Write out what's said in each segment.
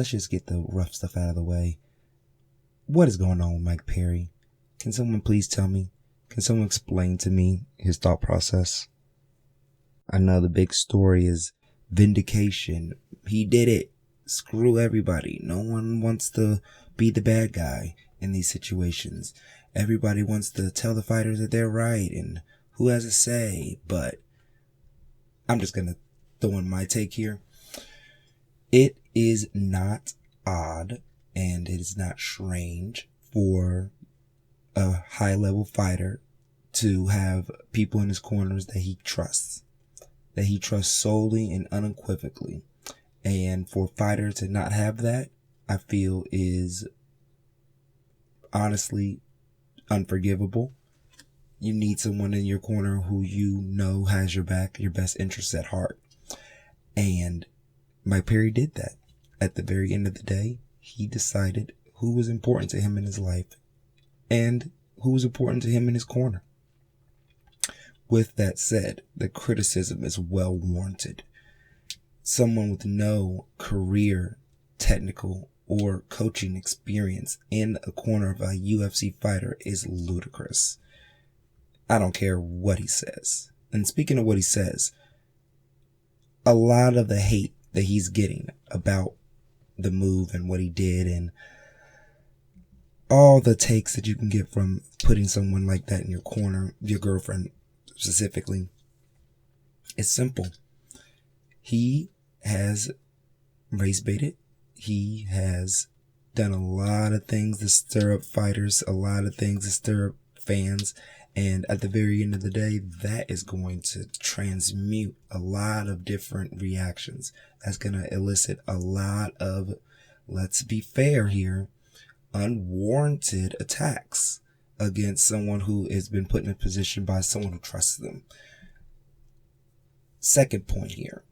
let's just get the rough stuff out of the way. What is going on with Mike Perry? Can someone please tell me? Can someone explain to me his thought process? I know the big story is vindication. He did it. Screw everybody. No one wants to be the bad guy in these situations. Everybody wants to tell the fighters that they're right and who has a say. But I'm just going to throw in my take here. It is not odd and it is not strange for a high-level fighter to have people in his corners that he trusts solely and unequivocally. And for a fighter to not have that, I feel is honestly unforgivable. You need someone in your corner who you know has your back, your best interests at heart. And Mike Perry did that. At the very end of the day, he decided who was important to him in his life and who was important to him in his corner. With that said, the criticism is well warranted. Someone with no career, technical, or coaching experience in a corner of a UFC fighter is ludicrous. I don't care what he says. And speaking of what he says, a lot of the hate that he's getting about the move and what he did and all the takes that you can get from putting someone like that in your corner, your girlfriend specifically, it's simple. He has race baited. He has done a lot of things to stir up fighters, a lot of things to stir up fans. And at the very end of the day, that is going to transmute a lot of different reactions. That's going to elicit a lot of, let's be fair here, unwarranted attacks against someone who has been put in a position by someone who trusts them. Second point here,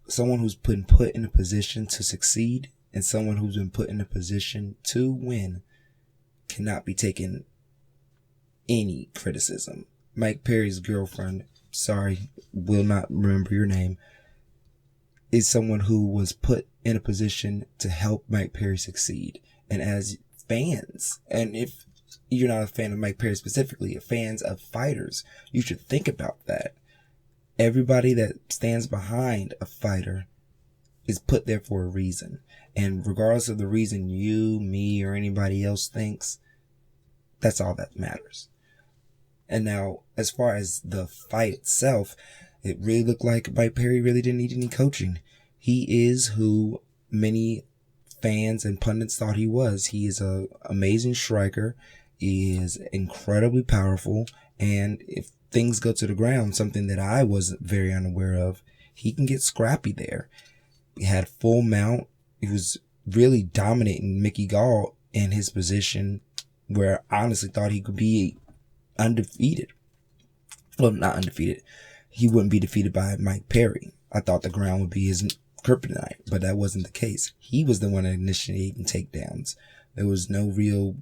someone who's been put in a position to succeed and someone who's been put in a position to win cannot be taken any criticism. Mike Perry's girlfriend, sorry, will not remember your name, is someone who was put in a position to help Mike Perry succeed. And as fans, and if you're not a fan of Mike Perry specifically, fans of fighters, you should think about that. Everybody that stands behind a fighter is put there for a reason. And regardless of the reason you, me, or anybody else thinks, that's all that matters. And now, as far as the fight itself, it really looked like Mike Perry really didn't need any coaching. He is who many fans and pundits thought he was. He is an amazing striker. He is incredibly powerful. And if things go to the ground, something that I was very unaware of, he can get scrappy there. He had full mount. He was really dominating Mickey Gall in his position where I honestly thought he could be undefeated. Well, not undefeated. He wouldn't be defeated by Mike Perry. I thought the ground would be his kryptonite, but that wasn't the case. He was the one initiating takedowns. There was no real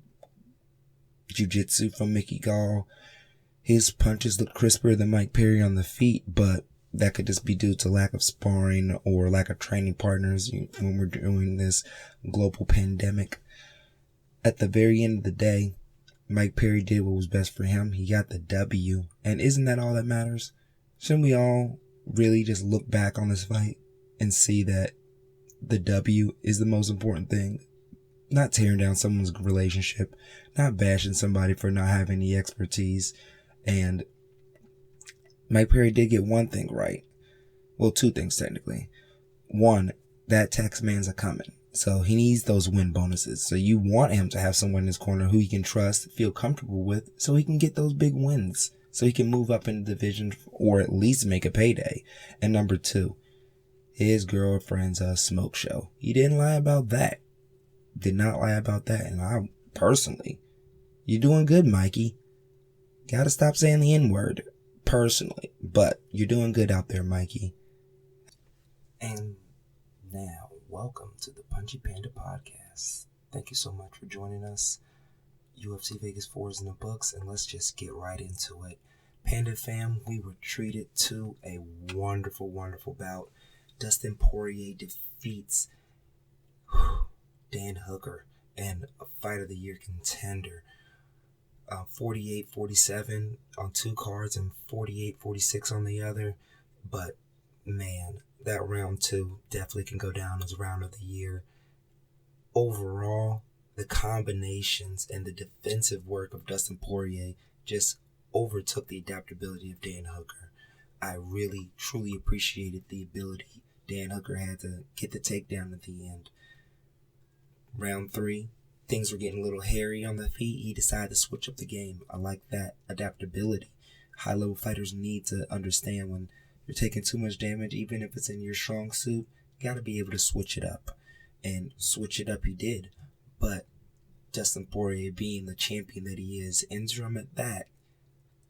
jiu-jitsu from Mickey Gall. His punches looked crisper than Mike Perry on the feet, but that could just be due to lack of sparring or lack of training partners when we're doing this global pandemic. At the very end of the day, Mike Perry did what was best for him. He got the W. And isn't that all that matters? Shouldn't we all really just look back on this fight and see that the W is the most important thing? Not tearing down someone's relationship, not bashing somebody for not having the expertise. And Mike Perry did get one thing right. Well, two things technically. One, that tax man's a coming. So he needs those win bonuses. So you want him to have someone in his corner who he can trust, feel comfortable with, so he can get those big wins. So he can move up in the division or at least make a payday. And number two, his girlfriend's a smoke show. He didn't lie about that. Did not lie about that. And I personally, you're doing good, Mikey. Gotta stop saying the N-word personally. But you're doing good out there, Mikey. And now, welcome to the Punchy Panda podcast. Thank you so much for joining us. UFC Vegas 4 is in the books, and let's just get right into it. Panda fam, we were treated to a wonderful, wonderful bout. Dustin Poirier defeats Dan Hooker, and a Fight of the Year contender. 48-47 on 2 cards and 48-46 on the other. But, man, that round 2 definitely can go down as round of the year. Overall, the combinations and the defensive work of Dustin Poirier just overtook the adaptability of Dan Hooker. I really, truly appreciated the ability Dan Hooker had to get the takedown at the end. Round 3, things were getting a little hairy on the feet. He decided to switch up the game. I like that adaptability. High-level fighters need to understand when you're taking too much damage, even if it's in your strong suit, you got to be able to switch it up. And switch it up he did. But Dustin Poirier, being the champion that he is, interim at that,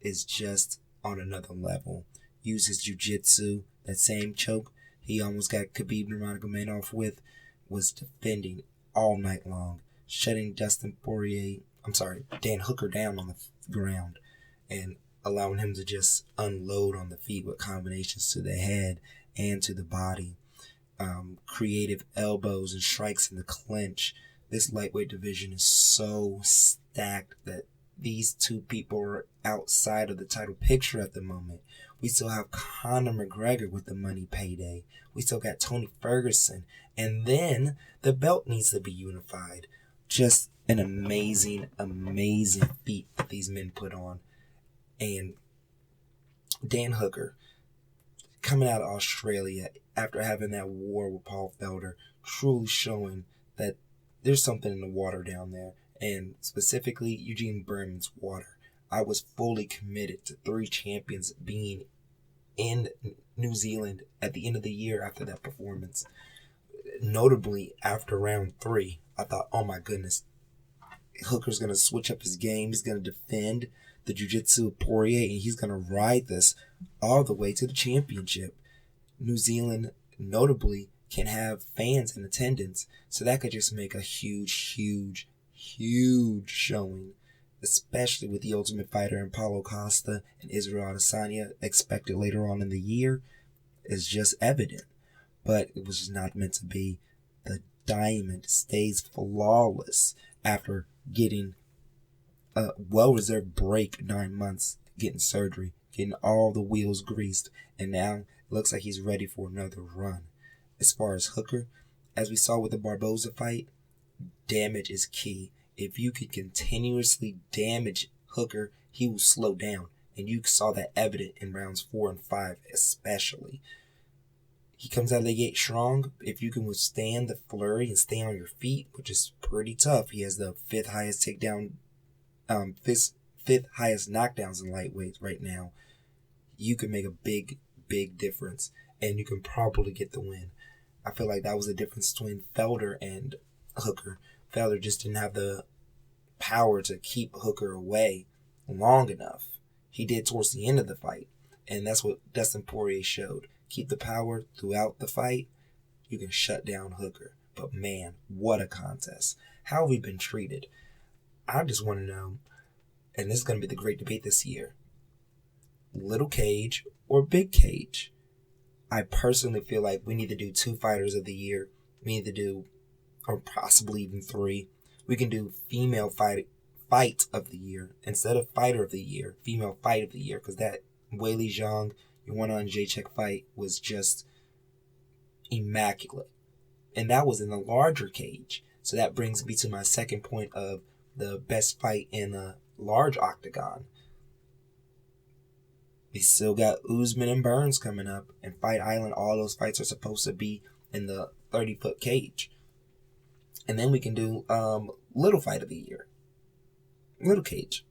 is just on another level. Use his jiu-jitsu, that same choke he almost got Khabib Nurmagomedov with, was defending all night long, shutting Dan Hooker down on the ground and allowing him to just unload on the feet with combinations to the head and to the body. Creative elbows and strikes in the clinch. This lightweight division is so stacked that these 2 people are outside of the title picture at the moment. We still have Conor McGregor with the money payday. We still got Tony Ferguson. And then the belt needs to be unified. Just an amazing, amazing feat that these men put on. And Dan Hooker, coming out of Australia after having that war with Paul Felder, truly showing that there's something in the water down there. And specifically, Eugene Berman's water. I was fully committed to 3 champions being in New Zealand at the end of the year after that performance. Notably, after round 3, I thought, oh my goodness, Hooker's going to switch up his game. He's going to defend the jiu-jitsu of Poirier, and he's going to ride this all the way to the championship. New Zealand, notably, can have fans in attendance, so that could just make a huge, huge, huge showing, especially with the Ultimate Fighter and Paulo Costa and Israel Adesanya expected later on in the year, is just evident. But it was just not meant to be. The Diamond stays flawless after getting a well-reserved break, 9 months, getting surgery, getting all the wheels greased, and now it looks like he's ready for another run. As far as Hooker, as we saw with the Barboza fight, damage is key. If you can continuously damage Hooker, he will slow down. And you saw that evident in rounds 4 and 5 especially. He comes out of the gate strong. If you can withstand the flurry and stay on your feet, which is pretty tough. He has the 5th highest takedown, 5th highest knockdowns in lightweight right now. You can make a big, big difference. And you can probably get the win. I feel like that was the difference between Felder and Hooker. Felder just didn't have the power to keep Hooker away long enough. He did towards the end of the fight. And that's what Dustin Poirier showed. Keep the power throughout the fight, you can shut down Hooker. But man, what a contest. How have we been treated? I just want to know, and this is going to be the great debate this year, little cage or big cage? I personally feel like we need to do 2 fighters of the year. We need to do, or possibly even 3. We can do female fight of the year instead of fighter of the year, female fight of the year, because that Weili Zhang, your one-on Jacek fight was just immaculate. And that was in the larger cage. So that brings me to my second point of the best fight in a large octagon. We still got Usman and Burns coming up. And Fight Island, all those fights are supposed to be in the 30-foot cage. And then we can do little fight of the year. Little cage.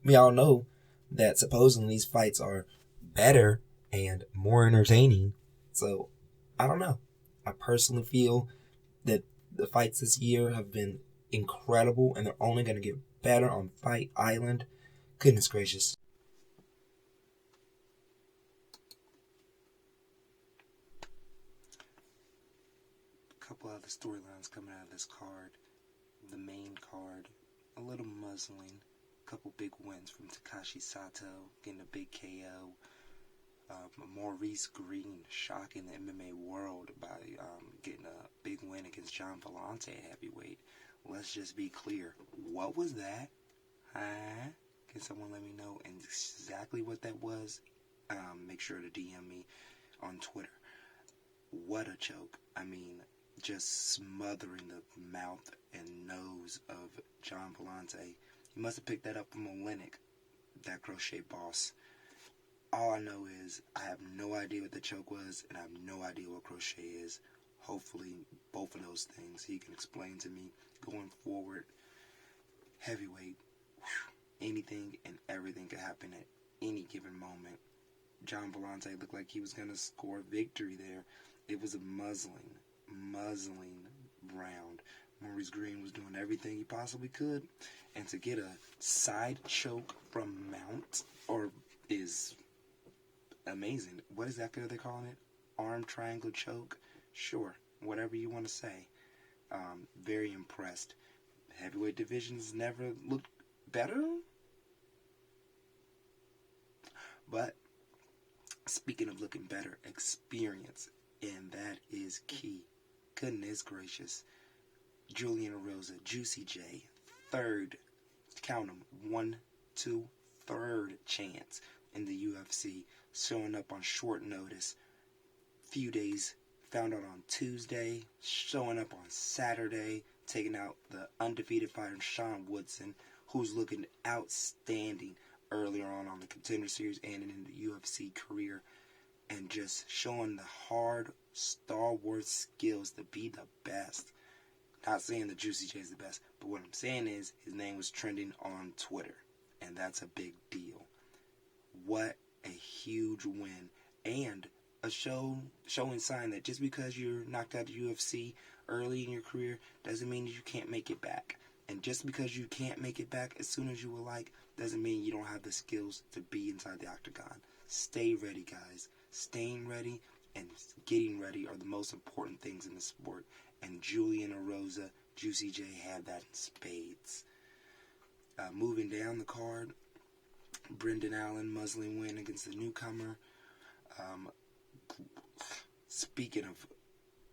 We all know that supposedly these fights are better and more entertaining. So, I don't know. I personally feel that the fights this year have been incredible and they're only going to get better on Fight Island. Goodness gracious. A couple other storylines coming out of this card. The main card, a little muzzling. A couple big wins from Takashi Sato, getting a big KO. Maurice Green shocking the MMA world by getting a big win against John Vellante at heavyweight. Let's just be clear. What was that? Huh? Can someone let me know exactly what that was? Make sure to DM me on Twitter. What a choke. I mean, just smothering the mouth and nose of John Vellante. He must have picked that up from Olenek, that crochet boss. All I know is I have no idea what the choke was, and I have no idea what crochet is. Hopefully, both of those things he can explain to me going forward. Heavyweight, anything and everything could happen at any given moment. John Vellante looked like he was going to score victory there. It was a muzzling round. Maurice Green was doing everything he possibly could, and to get a side choke from Mount is amazing. What exactly are they calling it? Arm triangle choke? Sure, whatever you want to say. Very impressed. Heavyweight divisions never looked better. But speaking of looking better, experience, and that is key. Goodness gracious. Julian Erosa, Juicy J, third, count them, 1, 2, third chance in the UFC, showing up on short notice. Few days, found out on Tuesday, showing up on Saturday, taking out the undefeated fighter Sean Woodson, who's looking outstanding earlier on the Contender Series and in the UFC career, and just showing the hard, stalwart skills to be the best. Not saying that Juicy J is the best, but what I'm saying is his name was trending on Twitter, and that's a big deal. What a huge win, and a showing sign that just because you're knocked out of UFC early in your career doesn't mean that you can't make it back. And just because you can't make it back as soon as you would like doesn't mean you don't have the skills to be inside the octagon. Stay ready, guys. Staying ready and getting ready are the most important things in the sport. And Julian Erosa, Juicy J had that in spades. Moving down the card, Brendan Allen muzzling win against the newcomer. Speaking of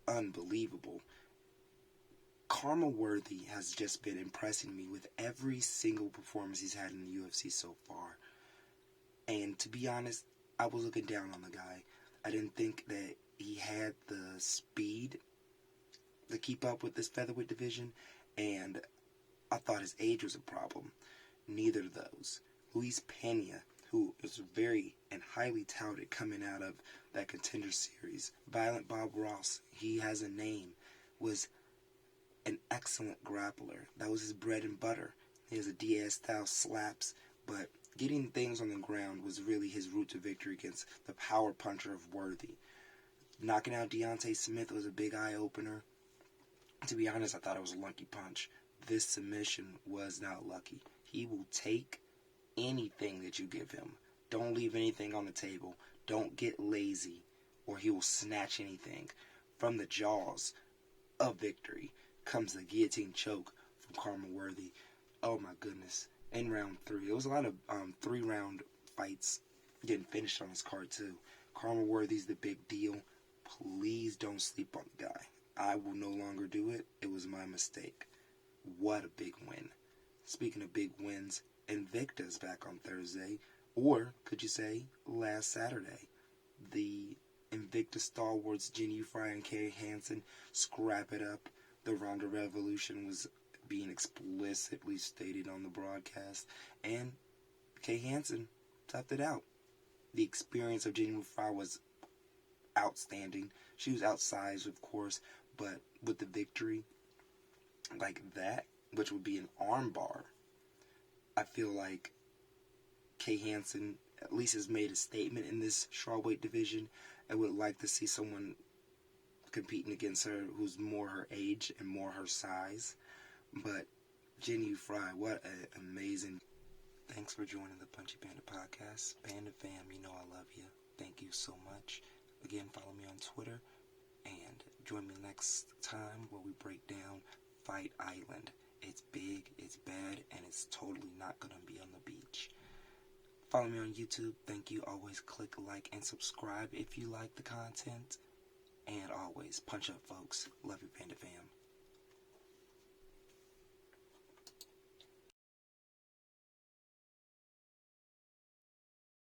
unbelievable, Karma Worthy has just been impressing me with every single performance he's had in the UFC so far. And to be honest, I was looking down on the guy. I didn't think that he had the speed to keep up with this featherweight division, and I thought his age was a problem. Neither of those. Luis Pena, who is very and highly touted coming out of that Contender Series. Violent Bob Ross, he has a name, was an excellent grappler. That was his bread and butter. He has a Diaz-style slaps, but getting things on the ground was really his route to victory against the power puncher of Worthy. Knocking out Deontay Smith was a big eye-opener. To be honest, I thought it was a lucky punch. This submission was not lucky. He will take anything that you give him. Don't leave anything on the table. Don't get lazy, or he will snatch anything. From the jaws of victory comes the guillotine choke from Karma Worthy. Oh my goodness. In round 3. It was a lot of 3-round fights getting finished on this card too. Karma Worthy's the big deal. Please don't sleep on the guy. I will no longer do it. It was my mistake. What a big win. Speaking of big wins, Invicta's back on Thursday, or could you say last Saturday. The Invicta stalwarts Jin Fry and Kay Hansen scrap it up. The Ronda Revolution was being explicitly stated on the broadcast, and Kay Hansen toughed it out. The experience of Jin Fry was outstanding. She was outsized, of course, but with the victory like that, which would be an armbar, I feel like Kay Hansen at least has made a statement in this strawweight division. I would like to see someone competing against her who's more her age and more her size. But Jin Fry, what an amazing. Thanks for joining the Punchy Panda podcast. Panda fam, you know I love you. Thank you so much. Again, follow me on Twitter and join me next time where we break down Fight Island. It's big, it's bad, and it's totally not going to be on the beach. Follow follow me on YouTube. Thank you. Always click like and subscribe if you like the content. And always punch up, folks. Love you, Panda Fam.